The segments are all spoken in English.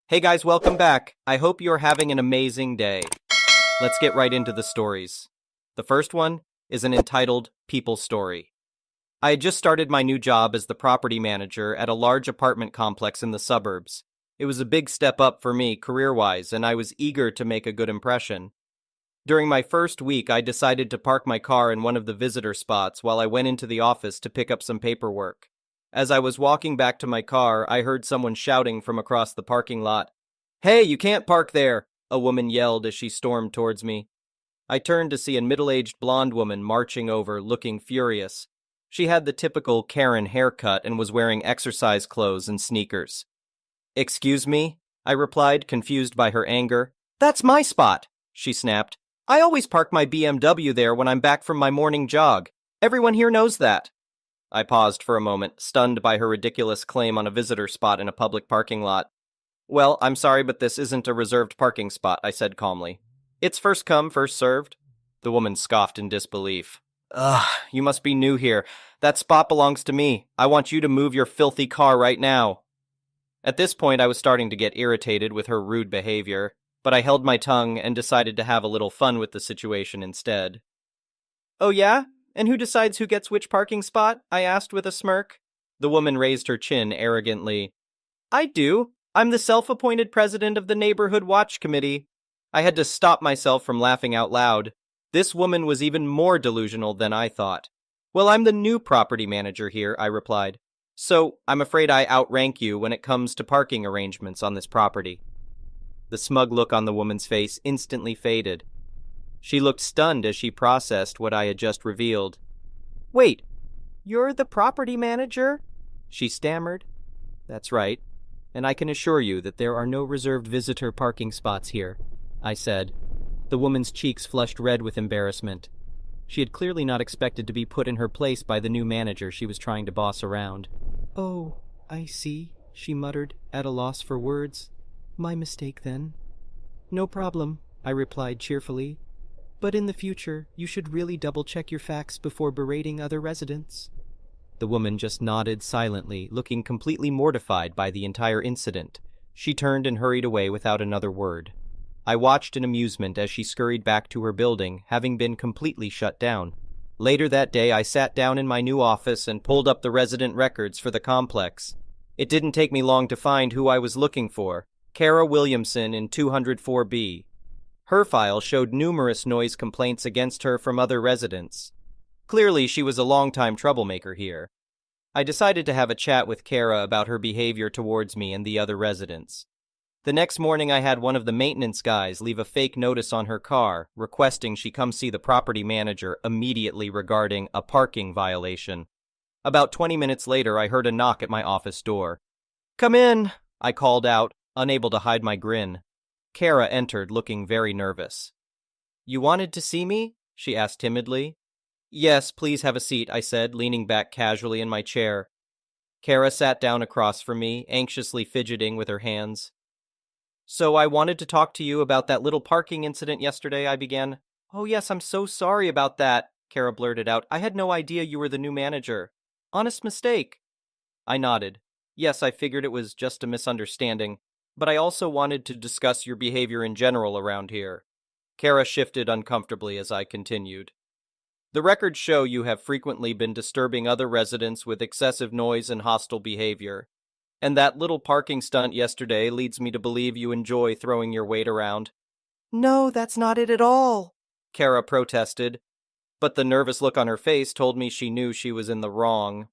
Hey guys, welcome back. I hope you're having an amazing day. Let's get right into the stories. The first one is an entitled People story. I had just started my new job as the property manager at a large apartment complex in the suburbs. It was a big step up for me career-wise, and I was eager to make a good impression. During my first week, I decided to park my car in one of the visitor spots while I went into the office to pick up some paperwork. As I was walking back to my car, I heard someone shouting from across the parking lot. "Hey, you can't park there!" a woman yelled as she stormed towards me. I turned to see a middle-aged blonde woman marching over, looking furious. She had the typical Karen haircut and was wearing exercise clothes and sneakers. "Excuse me?" I replied, confused by her anger. "That's my spot," she snapped. "I always park my BMW there when I'm back from my morning jog. Everyone here knows that." I paused for a moment, stunned by her ridiculous claim on a visitor spot in a public parking lot. "Well, I'm sorry, but this isn't a reserved parking spot," I said calmly. "It's first come, first served." The woman scoffed in disbelief. "Ugh, you must be new here. That spot belongs to me. I want you to move your filthy car right now." At this point, I was starting to get irritated with her rude behavior, but I held my tongue and decided to have a little fun with the situation instead. "Oh yeah? And who decides who gets which parking spot?" I asked with a smirk. The woman raised her chin arrogantly. "I do. I'm the self-appointed president of the Neighborhood Watch Committee." I had to stop myself from laughing out loud. This woman was even more delusional than I thought. "Well, I'm the new property manager here," I replied. "So, I'm afraid I outrank you when it comes to parking arrangements on this property." The smug look on the woman's face instantly faded. She looked stunned as she processed what I had just revealed. "Wait, you're the property manager?" she stammered. "That's right. And I can assure you that there are no reserved visitor parking spots here," I said. The woman's cheeks flushed red with embarrassment. She had clearly not expected to be put in her place by the new manager she was trying to boss around. "Oh, I see," she muttered, at a loss for words. "My mistake, then." "No problem," I replied cheerfully. "But in the future, you should really double-check your facts before berating other residents." The woman just nodded silently, looking completely mortified by the entire incident. She turned and hurried away without another word. I watched in amusement as she scurried back to her building, having been completely shut down. Later that day, I sat down in my new office and pulled up the resident records for the complex. It didn't take me long to find who I was looking for: Kara Williamson in 204B. Her file showed numerous noise complaints against her from other residents. Clearly, she was a longtime troublemaker here. I decided to have a chat with Kara about her behavior towards me and the other residents. The next morning, I had one of the maintenance guys leave a fake notice on her car, requesting she come see the property manager immediately regarding a parking violation. About 20 minutes later, I heard a knock at my office door. "Come in," I called out, unable to hide my grin. Kara entered, looking very nervous. "You wanted to see me?" she asked timidly. "Yes, please have a seat," I said, leaning back casually in my chair. Kara sat down across from me, anxiously fidgeting with her hands. "So I wanted to talk to you about that little parking incident yesterday," I began. "Oh yes, I'm so sorry about that," Kara blurted out. "I had no idea you were the new manager. Honest mistake." I nodded. "Yes, I figured it was just a misunderstanding, but I also wanted to discuss your behavior in general around here." Kara shifted uncomfortably as I continued. "The records show you have frequently been disturbing other residents with excessive noise and hostile behavior. And that little parking stunt yesterday leads me to believe you enjoy throwing your weight around." "No, that's not it at all," Kara protested, but the nervous look on her face told me she knew she was in the wrong.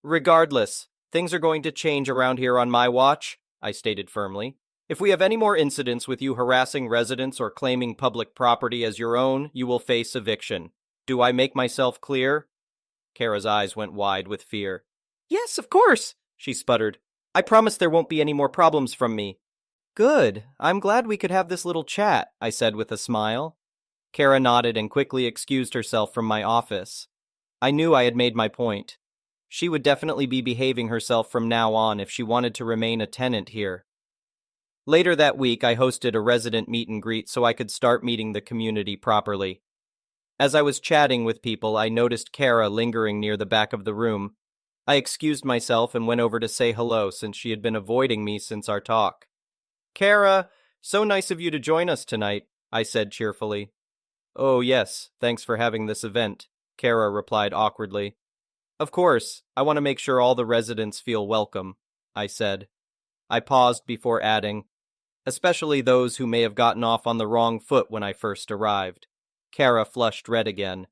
"Regardless, things are going to change around here on my watch," I stated firmly. "If we have any more incidents with you harassing residents or claiming public property as your own, you will face eviction. Do I make myself clear?" Kara's eyes went wide with fear. "Yes, of course," she sputtered. "I promise there won't be any more problems from me." "Good. I'm glad we could have this little chat," I said with a smile. Kara nodded and quickly excused herself from my office. I knew I had made my point. She would definitely be behaving herself from now on if she wanted to remain a tenant here. Later that week, I hosted a resident meet and greet so I could start meeting the community properly. As I was chatting with people, I noticed Kara lingering near the back of the room. I excused myself and went over to say hello since she had been avoiding me since our talk. Kara, so nice of you to join us tonight, I said cheerfully. Oh, yes, thanks for having this event, Kara replied awkwardly. Of course, I want to make sure all the residents feel welcome, I said. I paused before adding, especially those who may have gotten off on the wrong foot when I first arrived. Kara flushed red again.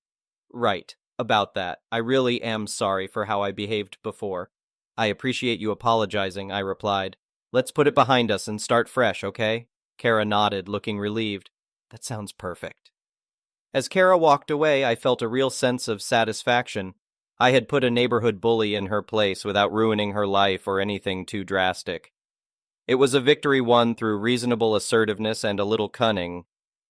Right, about that. I really am sorry for how I behaved before. I appreciate you apologizing, I replied. Let's put it behind us and start fresh, okay? Kara nodded, looking relieved. That sounds perfect. As Kara walked away, I felt a real sense of satisfaction. I had put a neighborhood bully in her place without ruining her life or anything too drastic. It was a victory won through reasonable assertiveness and a little cunning.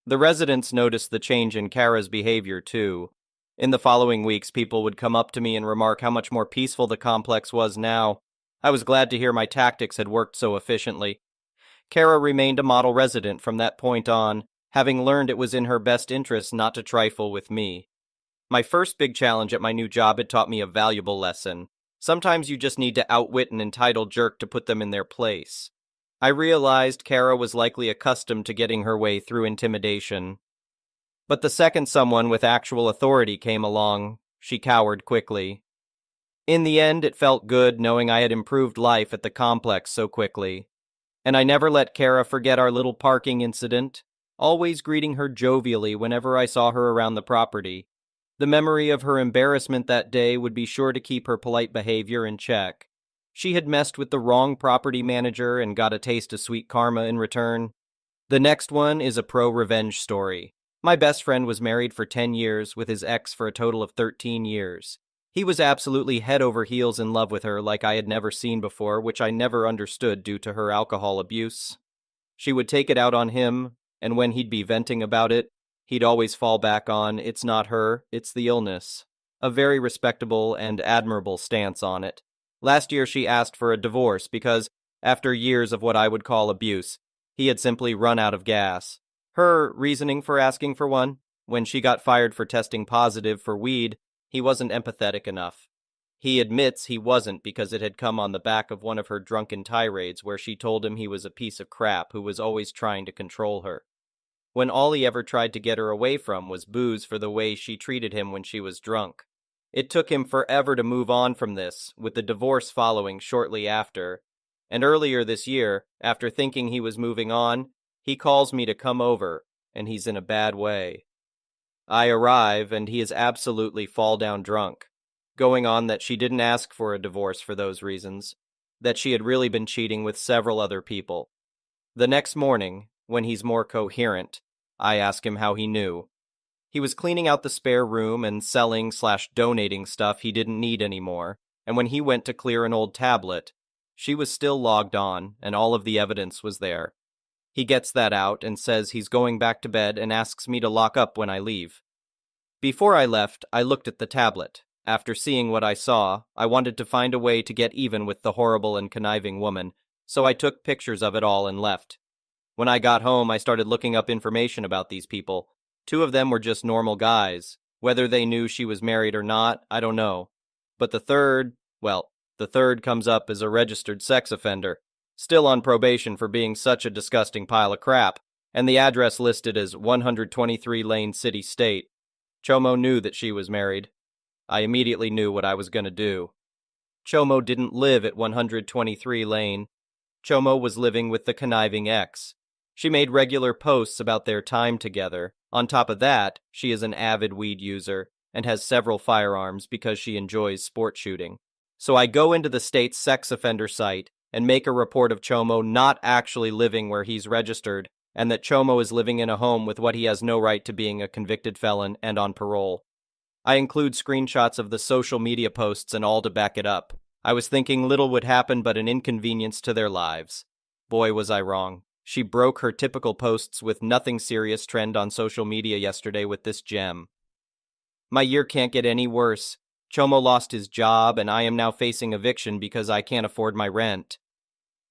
The residents noticed the change in Kara's behavior, too. In the following weeks, people would come up to me and remark how much more peaceful the complex was now. I was glad to hear my tactics had worked so efficiently. Kara remained a model resident from that point on, having learned it was in her best interest not to trifle with me. My first big challenge at my new job had taught me a valuable lesson. Sometimes you just need to outwit an entitled jerk to put them in their place. I realized Kara was likely accustomed to getting her way through intimidation. But the second someone with actual authority came along, she cowered quickly. In the end, it felt good knowing I had improved life at the complex so quickly. And I never let Kara forget our little parking incident, always greeting her jovially whenever I saw her around the property. The memory of her embarrassment that day would be sure to keep her polite behavior in check. She had messed with the wrong property manager and got a taste of sweet karma in return. The next one is a pro-revenge story. My best friend was married for 10 years with his ex for a total of 13 years. He was absolutely head over heels in love with her like I had never seen before, which I never understood due to her alcohol abuse. She would take it out on him, and when he'd be venting about it, he'd always fall back on, it's not her, it's the illness. A very respectable and admirable stance on it. Last year she asked for a divorce because, after years of what I would call abuse, he had simply run out of gas. Her reasoning for asking for one? When she got fired for testing positive for weed, he wasn't empathetic enough. He admits he wasn't because it had come on the back of one of her drunken tirades where she told him he was a piece of crap who was always trying to control her. When all he ever tried to get her away from was booze for the way she treated him when she was drunk. It took him forever to move on from this, with the divorce following shortly after. And earlier this year, after thinking he was moving on, he calls me to come over, and he's in a bad way. I arrive, and he is absolutely fall-down drunk, going on that she didn't ask for a divorce for those reasons, that she had really been cheating with several other people. The next morning, when he's more coherent, I ask him how he knew. He was cleaning out the spare room and selling/donating stuff he didn't need anymore, and when he went to clear an old tablet, she was still logged on, and all of the evidence was there. He gets that out and says he's going back to bed and asks me to lock up when I leave. Before I left, I looked at the tablet. After seeing what I saw, I wanted to find a way to get even with the horrible and conniving woman, so I took pictures of it all and left. When I got home, I started looking up information about these people. 2 of them were just normal guys. Whether they knew she was married or not, I don't know. But the third comes up as a registered sex offender, still on probation for being such a disgusting pile of crap, and the address listed as 123 Lane City State. Chomo knew that she was married. I immediately knew what I was going to do. Chomo didn't live at 123 Lane. Chomo was living with the conniving ex. She made regular posts about their time together. On top of that, she is an avid weed user and has several firearms because she enjoys sport shooting. So I go into the state's sex offender site and make a report of Chomo not actually living where he's registered, and that Chomo is living in a home with what he has no right to, being a convicted felon and on parole. I include screenshots of the social media posts and all to back it up. I was thinking little would happen but an inconvenience to their lives. Boy, was I wrong. She broke her typical posts with nothing serious trend on social media yesterday with this gem. My year can't get any worse. Chomo lost his job, and I am now facing eviction because I can't afford my rent.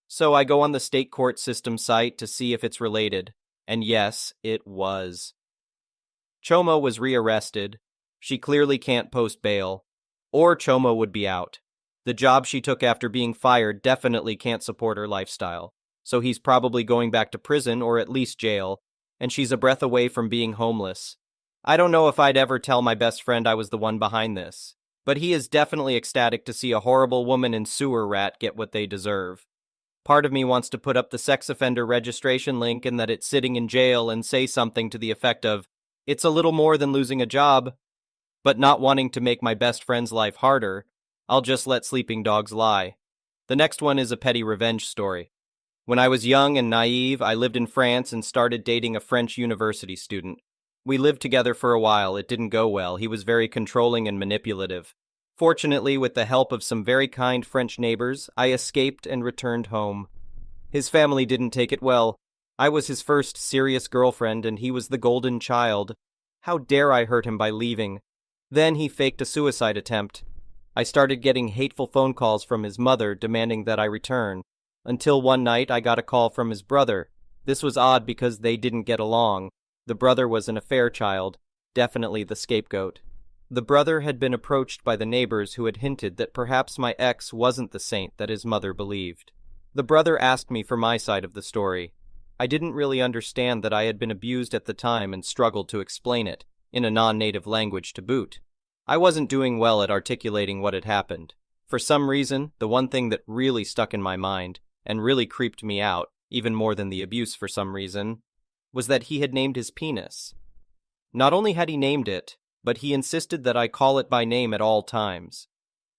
So I go on the state court system site to see if it's related, and yes, it was. Chomo was rearrested. She clearly can't post bail, or Chomo would be out. The job she took after being fired definitely can't support her lifestyle. so he's probably going back to prison or at least jail, and she's a breath away from being homeless. I don't know if I'd ever tell my best friend I was the one behind this, but he is definitely ecstatic to see a horrible woman and sewer rat get what they deserve. Part of me wants to put up the sex offender registration link and that it's sitting in jail and say something to the effect of, "It's a little more than losing a job," but not wanting to make my best friend's life harder, I'll just let sleeping dogs lie. The next one is a petty revenge story. When I was young and naive, I lived in France and started dating a French university student. We lived together for a while. It didn't go well. He was very controlling and manipulative. Fortunately, with the help of some very kind French neighbors, I escaped and returned home. His family didn't take it well. I was his first serious girlfriend, and he was the golden child. How dare I hurt him by leaving? Then he faked a suicide attempt. I started getting hateful phone calls from his mother demanding that I return, until one night I got a call from his brother. This was odd because they didn't get along. The brother was an affair child, definitely the scapegoat. The brother had been approached by the neighbors who had hinted that perhaps my ex wasn't the saint that his mother believed. The brother asked me for my side of the story. I didn't really understand that I had been abused at the time and struggled to explain it, in a non-native language to boot. I wasn't doing well at articulating what had happened. For some reason, the one thing that really stuck in my mind, and really creeped me out, even more than the abuse for some reason, was that he had named his penis. Not only had he named it, but he insisted that I call it by name at all times.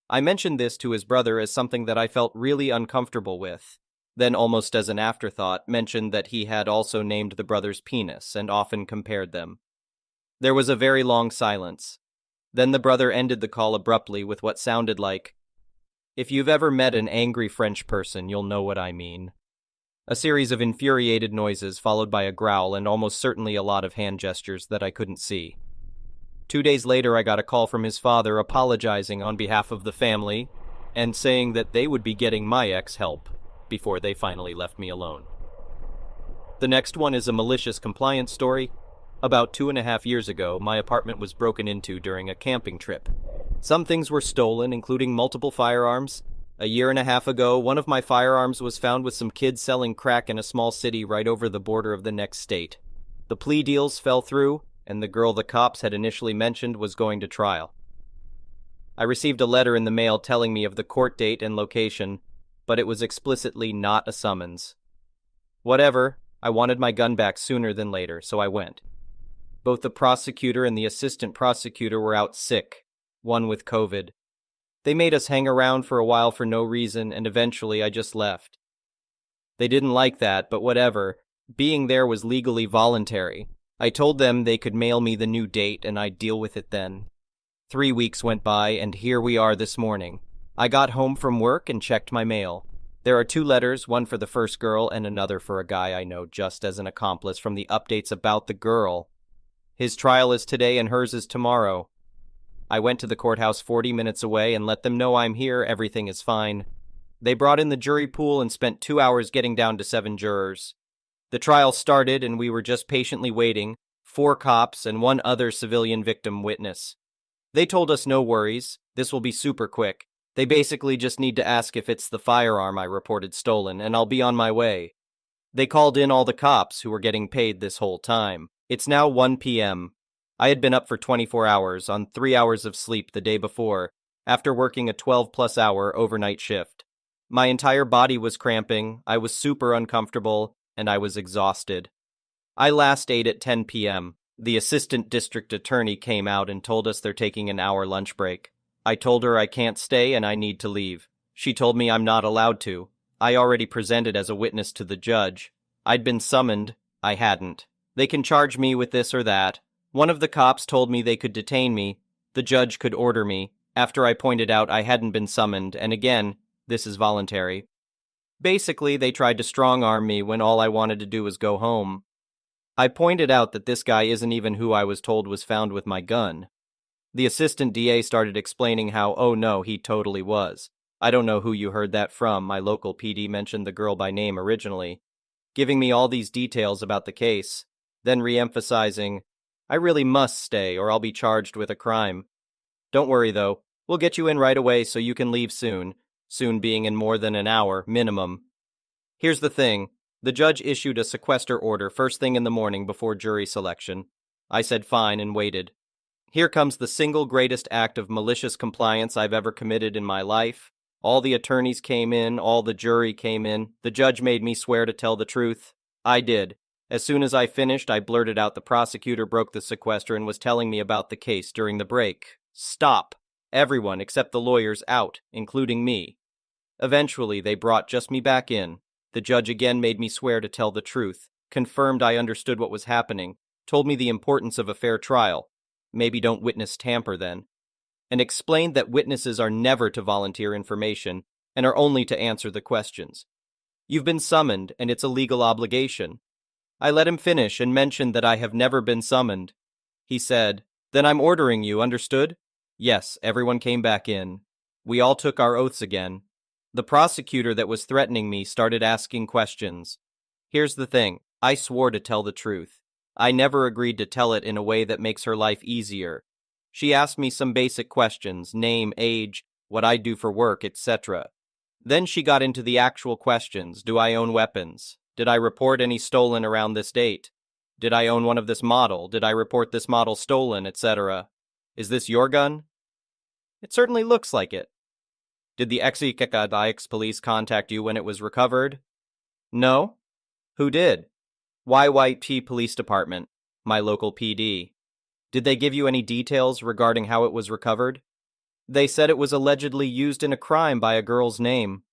I mentioned this to his brother as something that I felt really uncomfortable with, then almost as an afterthought mentioned that he had also named the brother's penis and often compared them. There was a very long silence. Then the brother ended the call abruptly with what sounded like, "If you've ever met an angry French person, you'll know what I mean." A series of infuriated noises followed by a growl and almost certainly a lot of hand gestures that I couldn't see. 2 days later, I got a call from his father apologizing on behalf of the family and saying that they would be getting my ex help before they finally left me alone. The next one is a malicious compliance story. About 2.5 years ago, my apartment was broken into during a camping trip. Some things were stolen, including multiple firearms. A year and a half ago, one of my firearms was found with some kids selling crack in a small city right over the border of the next state. The plea deals fell through, and the girl the cops had initially mentioned was going to trial. I received a letter in the mail telling me of the court date and location, but it was explicitly not a summons. Whatever, I wanted my gun back sooner than later, so I went. Both the prosecutor and the assistant prosecutor were out sick, one with COVID. They made us hang around for a while for no reason, and eventually I just left. They didn't like that, but whatever. Being there was legally voluntary. I told them they could mail me the new date and I'd deal with it then. 3 weeks went by, and here we are this morning. I got home from work and checked my mail. There are 2 letters, one for the first girl and another for a guy I know just as an accomplice from the updates about the girl. His trial is today and hers is tomorrow. I went to the courthouse 40 minutes away and let them know I'm here, everything is fine. They brought in the jury pool and spent 2 hours getting down to 7 jurors. The trial started and we were just patiently waiting, 4 cops and 1 other civilian victim witness. They told us no worries, this will be super quick. They basically just need to ask if it's the firearm I reported stolen and I'll be on my way. They called in all the cops who were getting paid this whole time. It's now 1 p.m. I had been up for 24 hours on 3 hours of sleep the day before, after working a 12-plus hour overnight shift. My entire body was cramping, I was super uncomfortable, and I was exhausted. I last ate at 10 p.m. The assistant district attorney came out and told us they're taking an hour lunch break. I told her I can't stay and I need to leave. She told me I'm not allowed to. I already presented as a witness to the judge. I'd been summoned. I hadn't. They can charge me with this or that. One of the cops told me they could detain me. The judge could order me, after I pointed out I hadn't been summoned, and again, this is voluntary. Basically, they tried to strong-arm me when all I wanted to do was go home. I pointed out that this guy isn't even who I was told was found with my gun. The assistant DA started explaining how, oh no, he totally was. I don't know who you heard that from, my local PD mentioned the girl by name originally, giving me all these details about the case, then re-emphasizing, I really must stay or I'll be charged with a crime. Don't worry though, we'll get you in right away so you can leave soon being in more than an hour, minimum. Here's the thing, The judge issued a sequester order first thing in the morning before jury selection. I said fine and waited. Here comes the single greatest act of malicious compliance I've ever committed in my life. All the attorneys came in, all the jury came in. The judge made me swear to tell the truth. I did. As soon as I finished, I blurted out the prosecutor broke the sequester and was telling me about the case during the break. Stop. Everyone except the lawyers out, including me. Eventually, they brought just me back in. The judge again made me swear to tell the truth, confirmed I understood what was happening, told me the importance of a fair trial. Maybe don't witness tamper then. And explained that witnesses are never to volunteer information and are only to answer the questions. You've been summoned, and it's a legal obligation. I let him finish and mentioned that I have never been summoned. He said, "Then I'm ordering you, understood?" Yes, everyone came back in. We all took our oaths again. The prosecutor that was threatening me started asking questions. Here's the thing, I swore to tell the truth. I never agreed to tell it in a way that makes her life easier. She asked me some basic questions, name, age, what I do for work, etc. Then she got into the actual questions. Do I own weapons? Did I report any stolen around this date? Did I own one of this model? Did I report this model stolen, etc.? Is this your gun? It certainly looks like it. Did the entitledparents police contact you when it was recovered? No. Who did? YYP Police Department, my local PD. Did they give you any details regarding how it was recovered? They said it was allegedly used in a crime by a girl's name.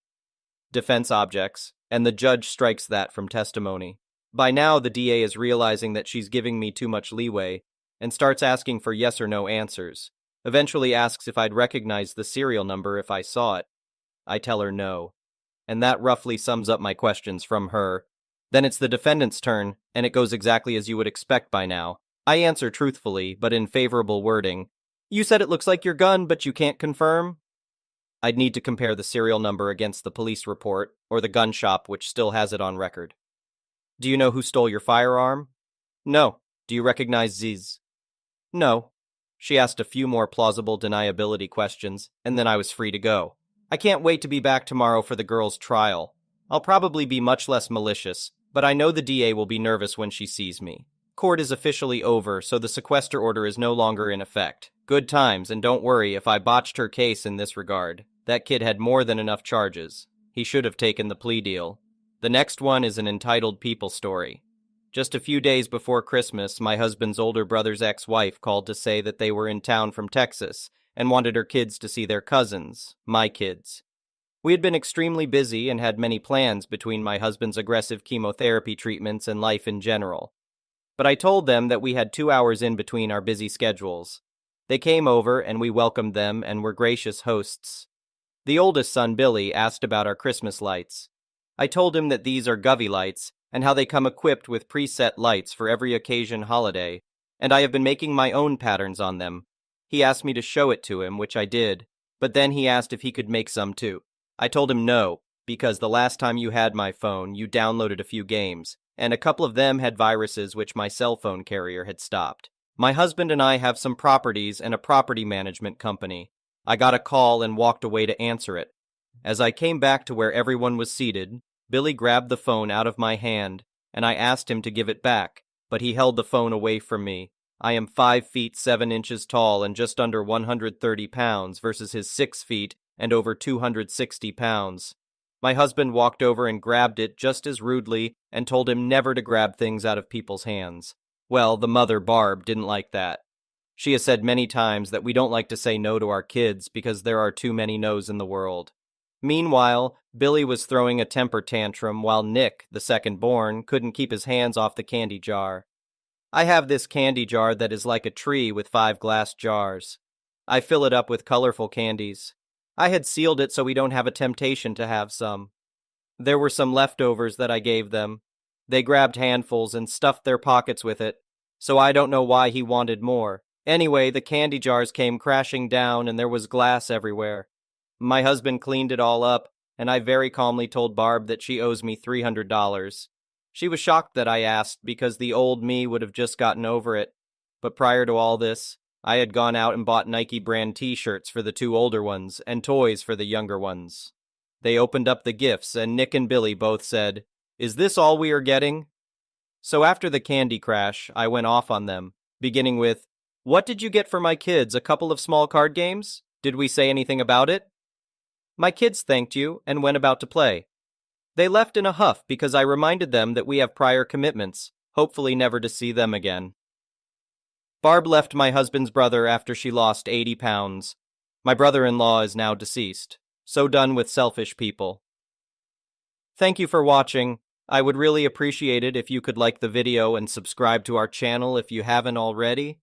Defense objects, and the judge strikes that from testimony. By now, the DA is realizing that she's giving me too much leeway and starts asking for yes or no answers. Eventually asks if I'd recognize the serial number if I saw it. I tell her no. And that roughly sums up my questions from her. Then it's the defendant's turn, and it goes exactly as you would expect by now. I answer truthfully, but in favorable wording. You said it looks like your gun, but you can't confirm? I'd need to compare the serial number against the police report, or the gun shop which still has it on record. Do you know who stole your firearm? No. Do you recognize Ziz? No. She asked a few more plausible deniability questions, and then I was free to go. I can't wait to be back tomorrow for the girl's trial. I'll probably be much less malicious, but I know the DA will be nervous when she sees me. Court is officially over, so the sequester order is no longer in effect. Good times, and don't worry if I botched her case in this regard. That kid had more than enough charges. He should have taken the plea deal. The next one is an entitled people story. Just a few days before Christmas, my husband's older brother's ex-wife called to say that they were in town from Texas and wanted her kids to see their cousins, my kids. We had been extremely busy and had many plans between my husband's aggressive chemotherapy treatments and life in general. But I told them that we had 2 hours in between our busy schedules. They came over and we welcomed them and were gracious hosts. The oldest son, Billy, asked about our Christmas lights. I told him that these are Govey lights and how they come equipped with preset lights for every occasion holiday, and I have been making my own patterns on them. He asked me to show it to him, which I did, but then he asked if he could make some too. I told him no, because the last time you had my phone, you downloaded a few games, and a couple of them had viruses which my cell phone carrier had stopped. My husband and I have some properties and a property management company. I got a call and walked away to answer it. As I came back to where everyone was seated, Billy grabbed the phone out of my hand, and I asked him to give it back, but he held the phone away from me. I am 5 feet 7 inches tall and just under 130 pounds versus his 6 feet and over 260 pounds. My husband walked over and grabbed it just as rudely and told him never to grab things out of people's hands. Well, the mother, Barb, didn't like that. She has said many times that we don't like to say no to our kids because there are too many no's in the world. Meanwhile, Billy was throwing a temper tantrum while Nick, the second born, couldn't keep his hands off the candy jar. I have this candy jar that is like a tree with 5 glass jars. I fill it up with colorful candies. I had sealed it so we don't have a temptation to have some. There were some leftovers that I gave them. They grabbed handfuls and stuffed their pockets with it, so I don't know why he wanted more. Anyway, the candy jars came crashing down and there was glass everywhere. My husband cleaned it all up, and I very calmly told Barb that she owes me $300. She was shocked that I asked because the old me would have just gotten over it. But prior to all this, I had gone out and bought Nike brand t-shirts for the 2 older ones and toys for the younger ones. They opened up the gifts and Nick and Billy both said, Is this all we are getting? So after the candy crash, I went off on them, beginning with, "What did you get for my kids? A couple of small card games? Did we say anything about it?" My kids thanked you and went about to play. They left in a huff because I reminded them that we have prior commitments, hopefully never to see them again. Barb left my husband's brother after she lost 80 pounds. My brother-in-law is now deceased. So done with selfish people. Thank you for watching. I would really appreciate it if you could like the video and subscribe to our channel if you haven't already.